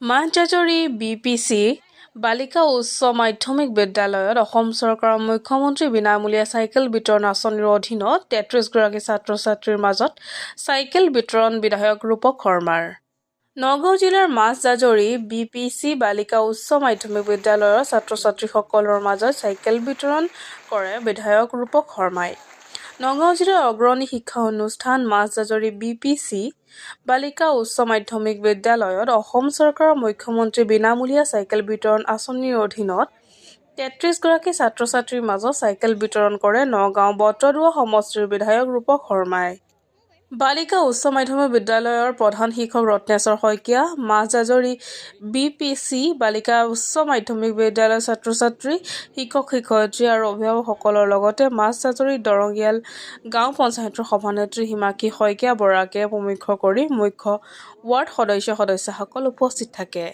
মাহজাজৰি BPC বালিকা উচ্চ মাধ্যমিক বিদ্যালয়ত অসম চৰকাৰৰ মুখ্যমন্ত্ৰী বিনামূলীয়া চাইকেল বিতৰণ আঁচনিৰ অধীনত 33 গৰাকী ছাত্ৰ-ছাত্ৰীৰ মাজত চাইকেল বিতৰণ বিধায়ক ৰূপক শৰ্মাৰ। নগাঁও জিলাৰ মাহজাজৰি BPC বালিকা উচ্চ মাধ্যমিক বিদ্যালয়ৰ ছাত্ৰ-ছাত্ৰীসকলৰ মাজত চাইকেল বিতৰণ কৰে বিধায়ক ৰূপক শৰ্মাই। নগাঁও জিলাৰ অগ্ৰণী শিক্ষা অনুষ্ঠান মাহজাজৰি BPC বালিকা উচ্চ মাধ্যমিক বিদ্যালয়ত অসম চৰকাৰৰ মুখ্যমন্ত্ৰী বিনামূলীয়া চাইকেল বিতৰণ আঁচনিৰ অধীনত 33 গৰাকী ছাত্ৰ-ছাত্ৰীৰ মাজত চাইকেল বিতৰণ কৰে নগাঁও বটদ্ৰৱা সমষ্টিৰ বিধায়ক ৰূপক শৰ্মাই। বালিকা উচ্চ মাধ্যমিক বিদ্যালয়ৰ প্ৰধান শিক্ষক ৰত্নেশ্বৰ শইকীয়া, মাহজাজৰি BPC বালিকা উচ্চ মাধ্যমিক বিদ্যালয়ৰ ছাত্ৰ-ছাত্ৰী, শিক্ষক-শিক্ষয়িত্ৰী আৰু অভিভাৱকসকলৰ লগতে মাহজাজৰি দৰঙিয়াল গাঁও পঞ্চায়তৰ সভানেত্ৰী হিমাক্ষী শইকীয়া বৰাকে প্ৰমুখ কৰি মুখ্য ৱাৰ্ড সদস্যসকল উপস্থিত থাকে।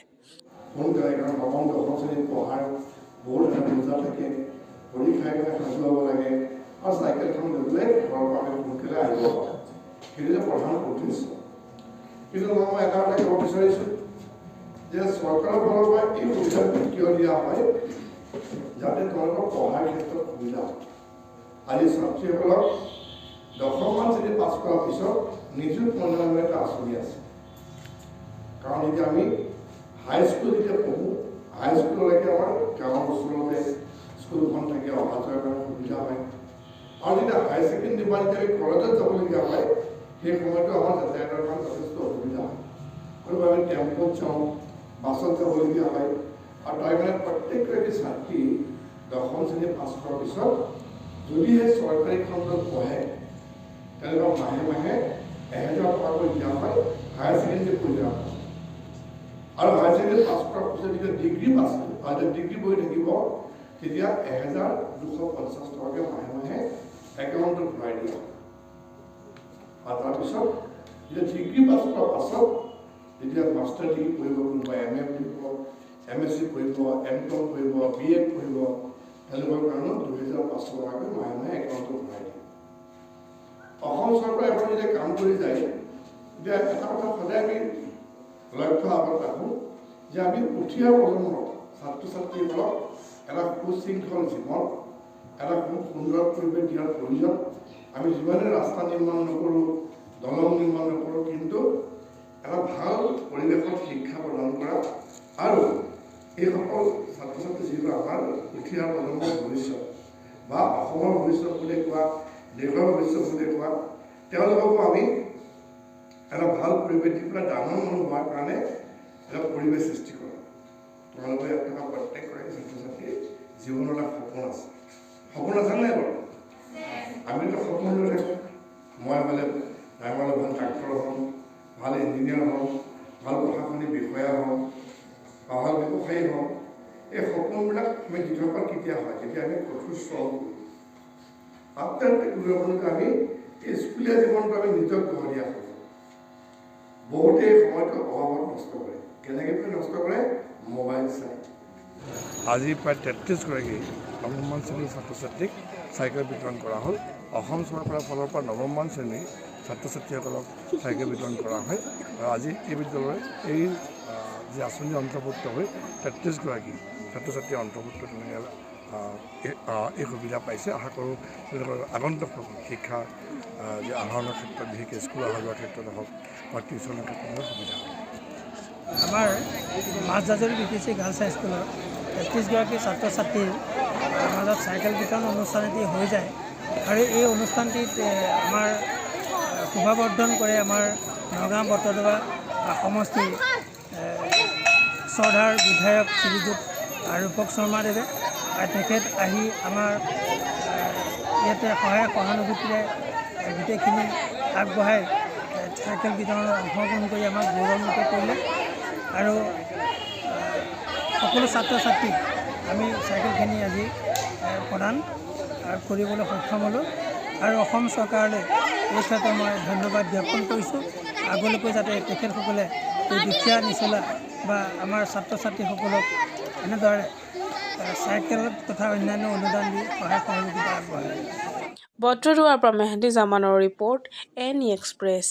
সেইটো প্ৰধান উদ্দেশ্য। কিন্তু মই এটা কথা ক'ব বিচাৰিছোঁ যে চৰকাৰৰ ফালৰ পৰা এই সুবিধাটো কিয় দিয়া হয় যাতে তেওঁলোকক পঢ়াৰ ক্ষেত্ৰত সুবিধা হয়। আজি ছাত্ৰীসকলক 10মান শ্ৰেণী পাছ কৰাৰ পিছত নিযুত মহিলা এটা আঁচনি আছে। কাৰণ এতিয়া আমি হাইস্কুল যেতিয়া পঢ়োঁ, হাইস্কুললৈকে আমাৰ গাঁৱৰ ওচৰতে স্কুলখন থাকে, অহা যোৱাৰ কাৰণে সুবিধা হয়। আৰু যেতিয়া হায়াৰ ছেকেণ্ডেৰী বা যেতিয়া আমি কলেজত যাবলগীয়া হয় সেই সময়তো আমাৰ যাতায়াতৰ কাৰণে যথেষ্ট অসুবিধা হয়। গতিকে আমি টেম্পোত যাওঁ, বাছত যাবলগীয়া হয়। আৰু তাৰ কাৰণে প্ৰত্যেকগৰাকী ছাত্ৰী 10ম শ্ৰেণী পাছ কৰাৰ পিছত যদিহে চৰকাৰী খণ্ডত পঢ়ে তেওঁলোকক মাহে মাহে 1000 টকাকৈ দিয়া হয় হায়াৰ ছেকেণ্ডেৰী পৰ্যায়ত। আৰু হায়াৰ ছেকেণ্ডেৰী পাছ কৰাৰ পিছত যেতিয়া ডিগ্ৰী পাছ ডিগ্ৰী পঢ়ি থাকিব তেতিয়া 1250 টকাকৈ মাহে মাহে একাউণ্টত ভৰাই দিয়া হয়। আৰু তাৰপিছত যেতিয়া ডিগ্ৰী পাছ কৰাৰ পাছত যেতিয়া মাষ্টাৰ ডিগ্ৰী পঢ়িব, কোনোবা MA পঢ়িব, MSc পঢ়িব, M.Com পঢ়িব, B.Ed পঢ়িব, তেওঁলোকৰ কাৰণেও 2500 টকাকৈ মাহে মাহে একাউণ্টত ভৰাই দিয়ে। অসম চৰকাৰে এখন যেতিয়া কাম কৰি যায় তেতিয়া এটা কথা সদায় আমি লক্ষ্য আগত ৰাখোঁ যে আমি উঠি অহা প্ৰজন্মৰ ছাত্ৰ-ছাত্ৰীসকলক এটা সুশৃংখল জীৱন, এটা খুব সুন্দৰ পৰিৱেশ দিয়াৰ প্ৰয়োজন। আমি যিমানে ৰাস্তা নিৰ্মাণ নকৰোঁ, দলং নিৰ্মাণ নকৰোঁ, কিন্তু এটা ভাল পৰিৱেশত শিক্ষা প্ৰদান কৰা আৰু এইসকল ছাত্ৰ-ছাত্ৰী যিবোৰ আমাৰ উঠি অহা প্ৰজন্মৰ ভৱিষ্যত বা অসমৰ ভৱিষ্যত বুলি কোৱা, দেশৰ ভৱিষ্যত বুলি কোৱা, তেওঁলোককো আমি এটা ভাল পৰিৱেশ দি পেলাই ডাঙৰ মানুহ হোৱাৰ কাৰণে এটা পৰিৱেশ সৃষ্টি কৰোঁ। তোমালোকে ইয়াত থকা প্ৰত্যেকগৰাকী ছাত্ৰ-ছাত্ৰীৰ জীৱনৰ এটা সপোন আছে। সপোন আছে নাই বাৰু? আমিতো সপোন লৈ থাকোঁ, মই বোলে ডাঙৰ ভাল ডাক্তৰ হ'ম, ভাল ইঞ্জিনিয়াৰ হ'ম, ভাল প্ৰশাসনিক বিষয়া হ'ম বা ভাল ব্যৱসায়ী হ'ম। এই সপোনবিলাক আমি দীঘল কেতিয়া হয়? যেতিয়া আমি কঠোৰ শ্ৰম কৰোঁ। আটাইতকৈ গুৰুত্বপূৰ্ণ আমি এই স্কুলীয়া জীৱনটো আমি নিজক গঢ় দিয়া হয়। বহুতে এই সময়টো অভাৱত নষ্ট কৰে। কেনেকৈ নষ্ট কৰে? মোবাইল চাই। আজি প্ৰায় 33 গৰাকী 9মান শ্ৰেণীৰ ছাত্ৰ-ছাত্ৰীক চাইকেল বিতৰণ কৰা হ'ল। অসম চৰকাৰৰ ফালৰ পৰা 9মান শ্ৰেণীৰ ছাত্ৰ-ছাত্ৰীসকলক চাইকেল বিতৰণ কৰা হয়। আৰু আজি এই বিদ্যালয়ৰ এই যি আঁচনি অন্তৰ্ভুক্ত হৈ 33 গৰাকী ছাত্ৰ-ছাত্ৰী অন্তৰ্ভুক্ত তেনেকৈ এই সুবিধা পাইছে। আশা কৰোঁ তেওঁলোকৰ আগন্তুক শিক্ষা যি আহৰণৰ ক্ষেত্ৰত, বিশেষকৈ স্কুল অহা যোৱাৰ ক্ষেত্ৰত হওক বা টিউশ্যনৰ ক্ষেত্ৰত সুবিধা হ'ব। আমাৰ মাহজাজৰি BPC গাৰ্লছ হাইস্কুলৰ 33 গৰাকী ছাত্ৰ-ছাত্ৰীৰ মাজত চাইকেল বিতৰণ অনুষ্ঠান এটি হৈ যায়। আৰু এই অনুষ্ঠানটিত আমাৰ শোভাবৰ্ধন কৰে আমাৰ নগাঁও বটদ্ৰৱা সমষ্টিৰ শ্ৰদ্ধাৰ বিধায়ক শ্ৰীযুত ৰূপক শৰ্মাদেৱে। তেখেত আহি আমাৰ ইয়াতে সহায় সহানুভূতিৰে গোটেইখিনি আগবঢ়াই চাইকেল বিতৰণত অংশগ্ৰহণ কৰি আমাক গৌৰৱান্বিত কৰিলে। আৰু সকলো ছাত্ৰ-ছাত্ৰীক আমি চাইকেলখিনি আজি প্ৰদান কৰিবলৈ সক্ষম হ'লোঁ। আৰু অসম চৰকাৰলৈ এই ক্ষেত্ৰত মই ধন্যবাদ জ্ঞাপন কৰিছোঁ। আগলৈকৈ যাতে তেখেতসকলে এই দুখীয়া নিচলা বা আমাৰ ছাত্ৰ-ছাত্ৰীসকলক এনেদৰে চাইকেলত তথা অন্যান্য অনুদান দি সহায় সহযোগিতা আগবঢ়ায়। বটদ্ৰৱাৰ পৰা মেহেদী জামানৰ ৰিপৰ্ট, NE এক্সপ্ৰেছ।